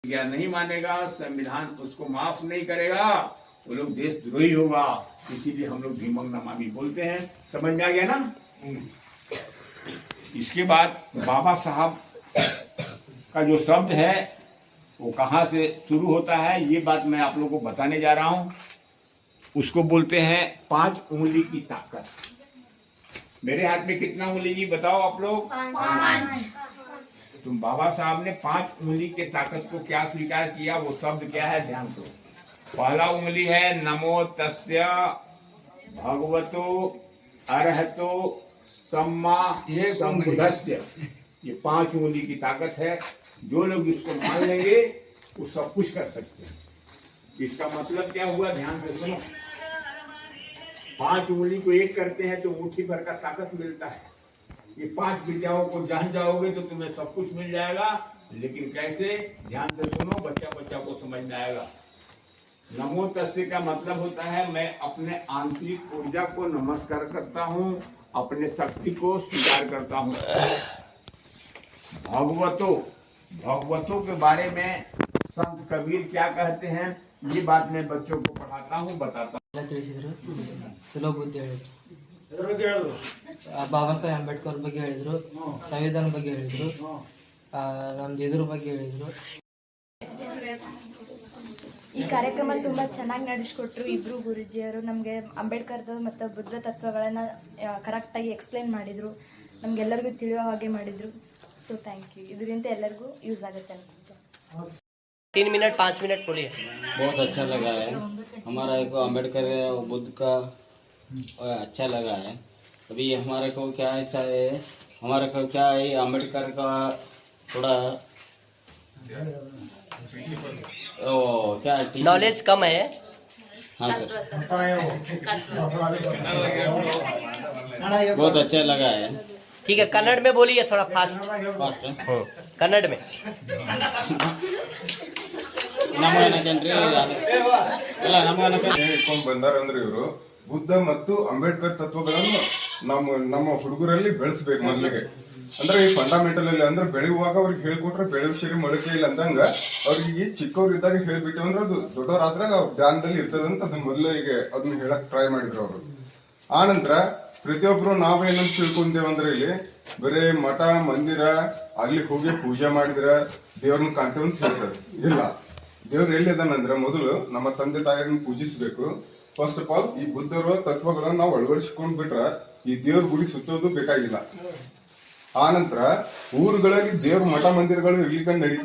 क्या नहीं मानेगा, संविधान उसको माफ नहीं करेगा, वो लोग देशद्रोही होगा। इसीलिए हम लोग भीमंग नमामि बोलते हैं। समझ में आ गया ना। इसके बाद बाबा साहब का जो शब्द है वो कहाँ से शुरू होता है, ये बात मैं आप लोगों को बताने जा रहा हूं। उसको बोलते हैं 5 उंगली की ताकत। मेरे हाथ में कितना उंगली जी बताओ आप लोग? 5। तुम बाबा साहब ने 5 उंगली के ताकत को क्या स्वीकार किया, वो शब्द क्या है ध्यान दो। पहला उंगली है नमो तस्य भगवतो अरहतो सम्मा संबुद्धस्य। ये 5 उंगली की ताकत है। जो लोग इसको मान लेंगे वो सब कुछ कर सकते हैं। इसका मतलब क्या हुआ, ध्यान से सुनो। 5 उंगली को एक करते हैं तो मुट्ठी भर का ताकत मिलता है। ये 5 विद्याओं को जान जाओगे तो तुम्हें सब कुछ मिल जाएगा। लेकिन कैसे, ध्यान से सुनो, बच्चा बच्चा को समझ में आएगा। नमो तस्य का मतलब होता है मैं अपने आंतरिक ऊर्जा को नमस्कार करता हूँ, अपने शक्ति को स्वीकार करता हूँ। भगवतों के बारे में संत कबीर क्या कहते हैं, ये बात मैं बच्चों को पढ़ाता हूँ, बताता हूँ। चलो बुद्धि बाबा साहेब अंबेडकर ಬಗ್ಗೆ ಹೇಳಿದ್ರು, ಸಂವಿಧಾನ ಬಗ್ಗೆ ಹೇಳಿದ್ರು, ನಮ್ದು ಇದ್ರ ಬಗ್ಗೆ ಹೇಳಿದ್ರು. ಈ ಕಾರ್ಯಕ್ರಮ ತುಂಬ ಚೆನ್ನಾಗಿ ನಡೆಸ್ಕೊಟ್ರು ಇಬ್ಬರು ಗುರುಜಿಯವರು. ನಮಗೆ ಅಂಬೇಡ್ಕರ್ದು ಮತ್ತು ಬುದ್ಧ ತತ್ವಗಳನ್ನು ಕರೆಕ್ಟಾಗಿ ಎಕ್ಸ್ಪ್ಲೇನ್ ಮಾಡಿದರು, ನಮಗೆಲ್ಲರಿಗೂ ತಿಳಿಯೋ ಹಾಗೆ ಮಾಡಿದರು. So thank you. ಇದರಿಂದ ಎಲ್ಲರಿಗೂ ಯೂಸ್ ಆಗುತ್ತೆ ಅಂತ. 3 मिनट 5 मिनट बोलिए। बहुत अच्छा लगा है। हमारा एक अम्बेडकर बुद्ध का अच्छा लगा है। अभी हमारे को क्या है, चाहे हमारे को क्या है, अम्बेडकर का थोड़ा क्या नॉलेज कम है। हाँ सर, बहुत अच्छा लगा है। ठीक है, कन्नड़ में बोलिए थोड़ा फास्ट। कन्नड़ में ಹೇಳ್ಕೊಂಡ್ ಬಂದಾರಂದ್ರೆ ಇವರು ಬುದ್ಧ ಮತ್ತು ಅಂಬೇಡ್ಕರ್ ತತ್ವಗಳನ್ನು ನಮ್ಮ ಹುಡುಗರಲ್ಲಿ ಬೆಳೆಸ್ಬೇಕು ಮೊದಲಿಗೆ. ಅಂದ್ರೆ ಈ ಫಂಡಮೆಂಟಲ್ ಅಲ್ಲಿ ಅಂದ್ರೆ ಬೆಳೆಯುವಾಗ ಅವ್ರಿಗೆ ಹೇಳ್ಕೊಟ್ರೆ ಬೆಳೆಯುವ ಮೊಳಕೆ ಇಲ್ಲ ಅಂದಂಗ ಅವ್ರಿಗೆ ಚಿಕ್ಕವ್ರು ಇದ್ದಾಗ ಹೇಳ್ಬಿಟ್ಟು ಅಂದ್ರೆ ಅದು ದೊಡ್ಡವರಾದ್ರಾಗ ಅವ್ರ ಧ್ಯಾನದಲ್ಲಿ ಇರ್ತದಂತ ಅದನ್ನ ಮೊದಲಿಗೆ ಅದನ್ನ ಹೇಳಕ್ ಟ್ರೈ ಮಾಡಿದ್ರು ಅವರು. ಆ ನಂತರ ಪ್ರತಿಯೊಬ್ರು ನಾವೇನಂತ ತಿಳ್ಕೊಂಡೇವಂದ್ರೆ ಇಲ್ಲಿ ಬರೇ ಮಠ ಮಂದಿರ ಅಲ್ಲಿ ಹೋಗಿ ಪೂಜೆ ಮಾಡಿದ್ರ ದೇವ್ರನ್ನ ಕಾಣ್ತೇವಂತ ಹೇಳ್ತಾರೆ. ಇಲ್ಲ, ದೇವ್ರು ಎಲ್ಲಿದಾನಂದ್ರೆ ಮೊದಲು ನಮ್ಮ ತಂದೆ ತಾಯಿಯನ್ನ ಪೂಜಿಸ್ಬೇಕು. ಫಸ್ಟ್ ಆಫ್ ಆಲ್ ಈ ಬುದ್ಧರ ತತ್ವಗಳನ್ನ ನಾವು ಅಳವಡಿಸಿಕೊಂಡ್ ಬಿಟ್ರ ಈ ದೇವ್ರ ಗುಡಿ ಸುತ್ತೋದು ಬೇಕಾಗಿಲ್ಲ. ಆ ನಂತರ ಊರುಗಳಲ್ಲಿ ದೇವ್ರ ಮಠ ಮಂದಿರಗಳು ಇಲ್ಲಿಗ ನಡೀತಾರೆ.